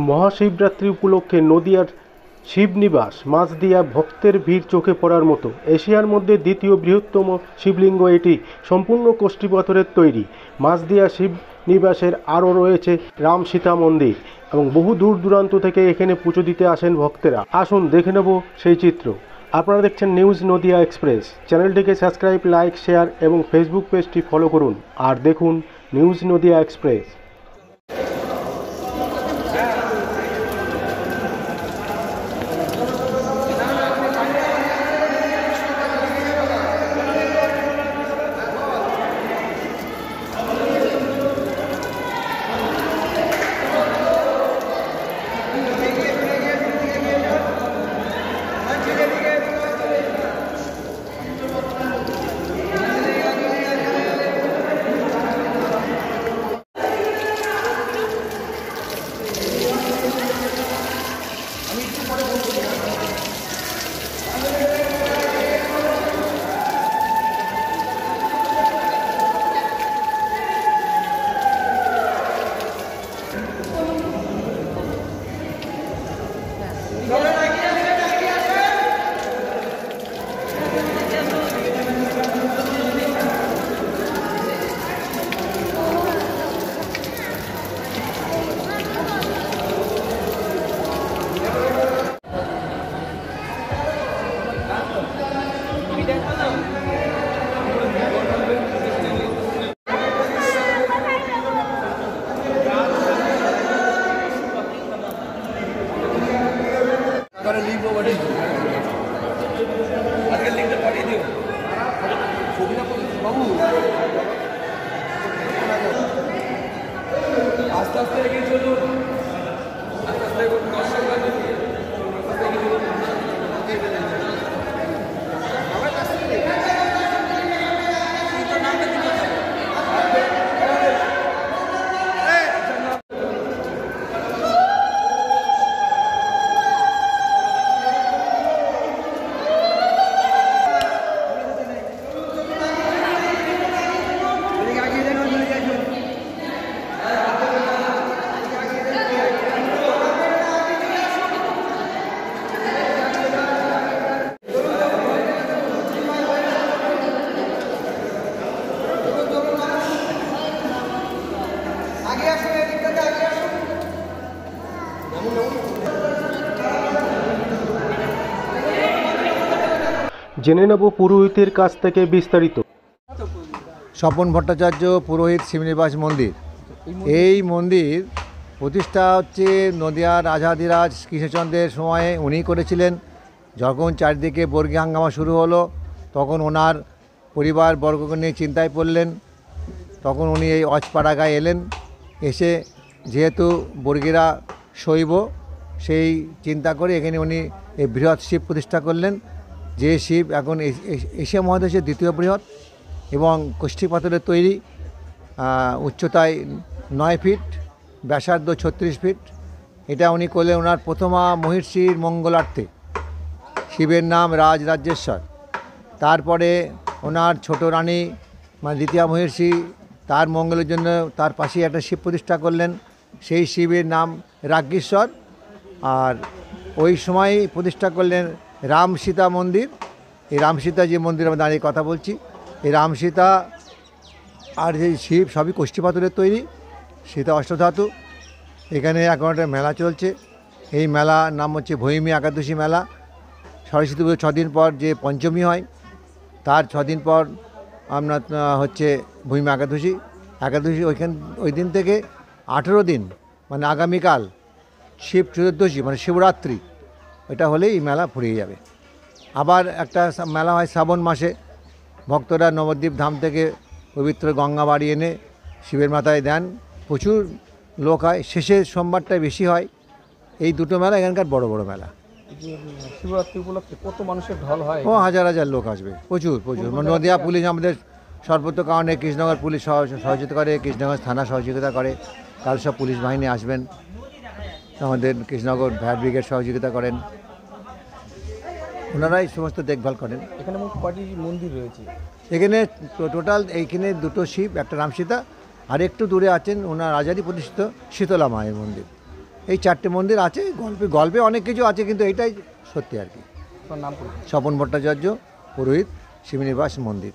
মহাশিবরাত্রি উপলক্ষে নদিয়ার শিবনিবাস মাছদিয়া ভক্তের ভিড় চোখে পড়ার মতো। এশিয়ার মধ্যে দ্বিতীয় বৃহত্তম শিবলিঙ্গ এটি, সম্পূর্ণ কষ্টি পাথরের তৈরি। মাছদিয়া শিবনিবাসের আরও রয়েছে রাম সীতা মন্দির এবং বহু দূর দূরান্ত থেকে এখানে পুজো দিতে আসেন ভক্তেরা। আসুন দেখে নেব সেই চিত্র। আপনারা দেখছেন নিউজ নদিয়া এক্সপ্রেস। চ্যানেলটিকে সাবস্ক্রাইব, লাইক, শেয়ার এবং ফেসবুক পেজটি ফলো করুন আর দেখুন নিউজ নদিয়া এক্সপ্রেস। আস্তে আস্তে এগিয়ে চলুন, আস্তে আস্তে দর্শক জেনে নেব পুরোহিতের কাছ থেকে বিস্তারিত। স্বপন ভট্টাচার্য, পুরোহিত, শিবনিবাস মন্দির। এই মন্দির প্রতিষ্ঠা হচ্ছে নদিয়ার রাজাধিরাজ কৃষ্ণচন্দ্রের সময়ে উনি করেছিলেন। যখন চারিদিকে বর্গী হাঙ্গামা শুরু হলো তখন ওনার পরিবার বর্গকে নিয়ে চিন্তায় পড়লেন। তখন উনি এই অজপাড়াগায় এলেন। এসে যেহেতু বর্গীরা শৈব, সেই চিন্তা করে এখানে উনি এই বৃহৎ শিব প্রতিষ্ঠা করলেন, যে শিব এখন এশিয়া মহাদেশের দ্বিতীয় বৃহৎ এবং কষ্টি পাথরের তৈরি। উচ্চতায় 9 ফিট, ব্যাসার্ধ 36 ফিট। এটা উনি করলেন ওনার প্রথমা মহিষীর মঙ্গলার্থে। শিবের নাম রাজরাজেশ্বর। তারপরে ওনার ছোট রানী মানে দ্বিতীয় মহিষী, তার মঙ্গলের জন্য তার পাশে একটা শিব প্রতিষ্ঠা করলেন। সেই শিবের নাম রাজ্ঞেশ্বর। আর ওই সময় প্রতিষ্ঠা করলেন রাম সীতা মন্দির। এই রাম সীতা যে মন্দিরে আমরা দাঁড়িয়ে কথা বলছি, এই রাম সীতা আর যে শিব সবই কষ্টি পাথরের তৈরি, সীতা অষ্টধাতু। এখানে এখন একটা মেলা চলছে। এই মেলার নাম হচ্ছে ভৈমী একাদশী মেলা। সরস্বতী পুজো 6 দিন পর যে পঞ্চমী হয়, তার 6 দিন পর আপনার হচ্ছে ভৈমী একাদশী। ওই দিন থেকে 18 দিন মানে আগামীকাল শিব চতুর্দশী মানে শিবরাত্রি, এটা হলেই এই মেলা ফুরিয়ে যাবে। আবার একটা মেলা হয় শ্রাবণ মাসে। ভক্তরা নবদ্বীপ ধাম থেকে পবিত্র গঙ্গা বাড়ি এনে শিবের মাথায় দেন। প্রচুর লোক হয়, শেষের সোমবারটায় বেশি হয়। এই দুটো মেলা এখানকার বড় বড় মেলা। শিবরাত্রি উপলক্ষে কত মানুষের ঢল হয়? ও হাজার হাজার লোক আসবে, প্রচুর প্রচুর। নদিয়া পুলিশ আমাদের সর্বত্র কারণে, কৃষ্ণনগর পুলিশ সহযোগিতা করে, কৃষ্ণনগর থানা সহযোগিতা করে। কাল সব পুলিশ বাহিনী আসবেন, আমাদের কৃষ্ণনগর ফায়ার ব্রিগেড সহযোগিতা করেন, ওনারাই সমস্ত দেখভাল করেন। এখানে মোট কয়টি মন্দির রয়েছে? এখানে টোটাল এইখানে 2টো শিব, একটা রাম সীতা, আর একটু দূরে আছেন ওনার রাজারই প্রতিষ্ঠিত শীতলা মায়ের মন্দির। এই 4টে মন্দির আছে, গল্পে গল্পে অনেক কিছু আছে, কিন্তু এইটাই সত্যি আর কি। আপনার নাম পরিচয়? স্বপন ভট্টাচার্য, পুরোহিত, শিবনিবাস মন্দির।